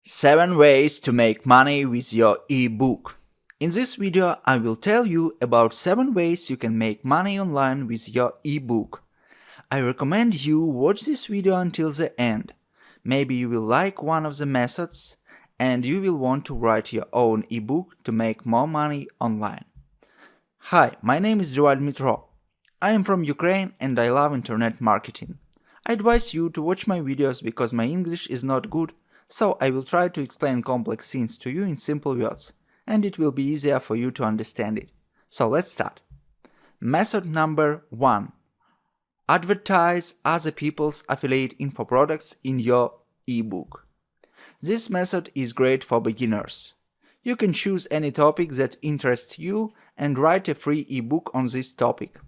7 ways to make money with your ebook. In this video, I will tell you about 7 ways you can make money online with your ebook. I recommend you watch this video until the end. Maybe you will like one of the methods and you will want to write your own ebook to make more money online. Hi, my name is Dmytro. I am from Ukraine and I love internet marketing. I advise you to watch my videos because my English is not good, so I will try to explain complex things to you in simple words, and it will be easier for you to understand it. So let's start. Method number 1. Advertise other people's affiliate info products in your ebook. This method is great for beginners. You can choose any topic that interests you and write a free ebook on this topic.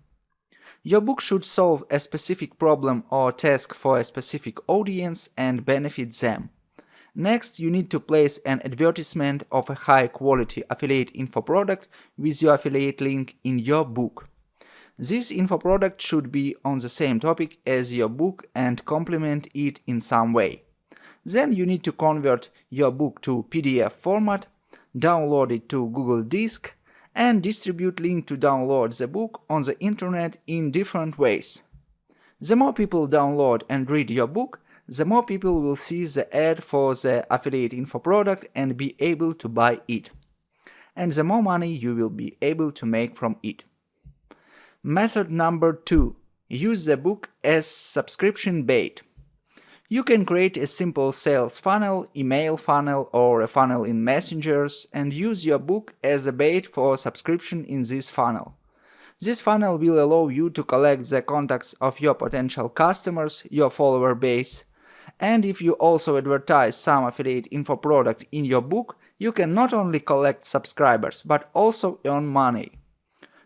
Your book should solve a specific problem or task for a specific audience and benefit them. Next, you need to place an advertisement of a high-quality affiliate info product with your affiliate link in your book. This info product should be on the same topic as your book and complement it in some way. Then you need to convert your book to PDF format, download it to Google Disk, and distribute link to download the book on the internet in different ways. The more people download and read your book, the more people will see the ad for the affiliate info product and be able to buy it. And the more money you will be able to make from it. Method number 2. Use the book as subscription bait. You can create a simple sales funnel, email funnel, or a funnel in messengers and use your book as a bait for subscription in this funnel. This funnel will allow you to collect the contacts of your potential customers, your follower base, and if you also advertise some affiliate info product in your book, you can not only collect subscribers but also earn money.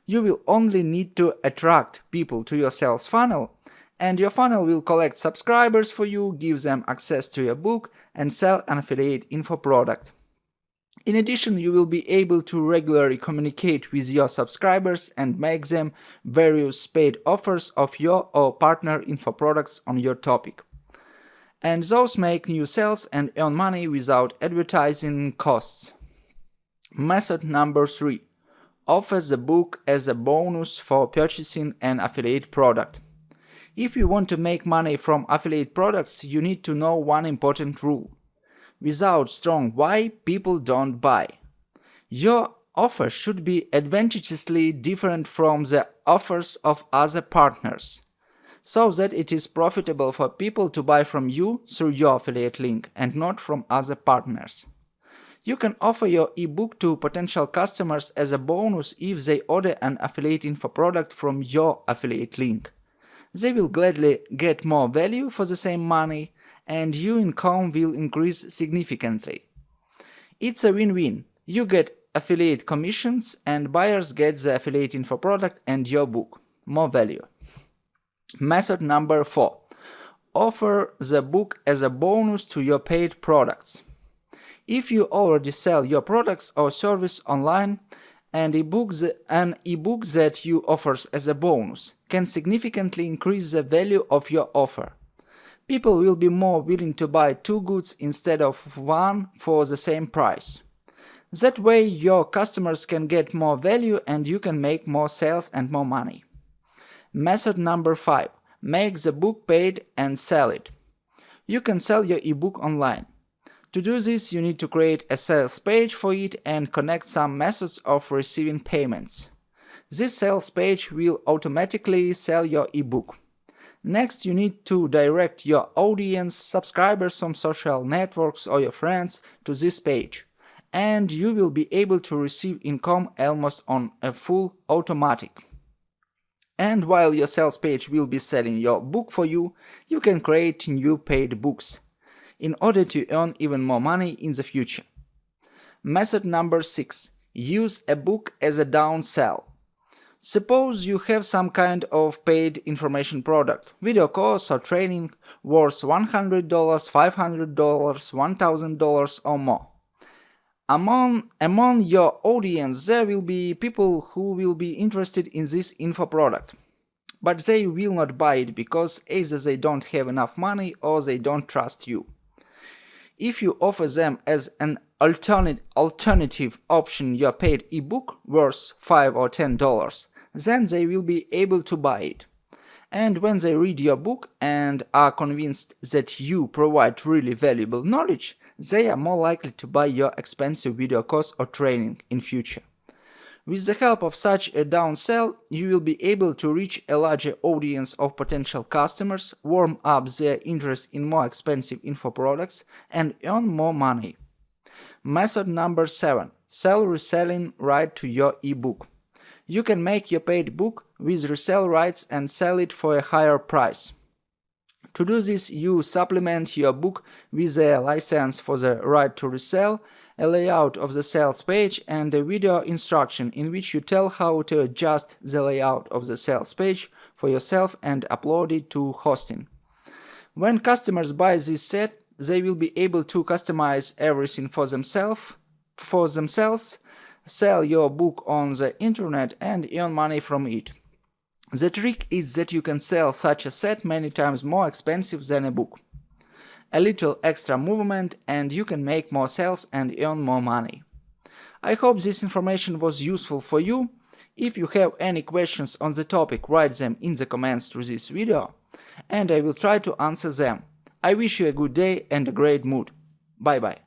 You will only need to attract people to your sales funnel, and your funnel will collect subscribers for you, give them access to your book, and sell an affiliate info product. In addition, you will be able to regularly communicate with your subscribers and make them various paid offers of your or partner info products on your topic. And those make new sales and earn money without advertising costs. Method number 3. Offer the book as a bonus for purchasing an affiliate product. If you want to make money from affiliate products, you need to know one important rule. Without strong why, people don't buy. Your offer should be advantageously different from the offers of other partners, so that it is profitable for people to buy from you through your affiliate link and not from other partners. You can offer your ebook to potential customers as a bonus if they order an affiliate info product from your affiliate link. They will gladly get more value for the same money and your income will increase significantly. It's a win-win. You get affiliate commissions and buyers get the affiliate info product and your book. More value. Method number 4. Offer the book as a bonus to your paid products. If you already sell your products or service online, an ebook that you offer as a bonus can significantly increase the value of your offer. People will be more willing to buy 2 goods instead of 1 for the same price. That way your customers can get more value and you can make more sales and more money. Method number 5. Make the book paid and sell it. You can sell your ebook online. To do this, you need to create a sales page for it and connect some methods of receiving payments. This sales page will automatically sell your ebook. Next, you need to direct your audience, subscribers from social networks or your friends to this page, and you will be able to receive income almost on a full automatic. And while your sales page will be selling your book for you, you can create new paid books in order to earn even more money in the future. Method number 6. Use a book as a downsell. Suppose you have some kind of paid information product, video course or training worth $100, $500, $1,000 or more. Among your audience, there will be people who will be interested in this info product, but they will not buy it because either they don't have enough money or they don't trust you. If you offer them as an alternative option your paid ebook worth $5 or $10, then they will be able to buy it. And when they read your book and are convinced that you provide really valuable knowledge, they are more likely to buy your expensive video course or training in future. With the help of such a downsell, you will be able to reach a larger audience of potential customers, warm up their interest in more expensive info products, and earn more money. Method number 7. Sell reselling right to your ebook. You can make your paid book with resell rights and sell it for a higher price. To do this, you supplement your book with a license for the right to resell, a layout of the sales page, and a video instruction in which you tell how to adjust the layout of the sales page for yourself and upload it to hosting. When customers buy this set, they will be able to customize everything for themselves, sell your book on the internet, and earn money from it. The trick is that you can sell such a set many times more expensive than a book. A little extra movement and you can make more sales and earn more money. I hope this information was useful for you. If you have any questions on the topic, write them in the comments to this video, and I will try to answer them. I wish you a good day and a great mood. Bye bye.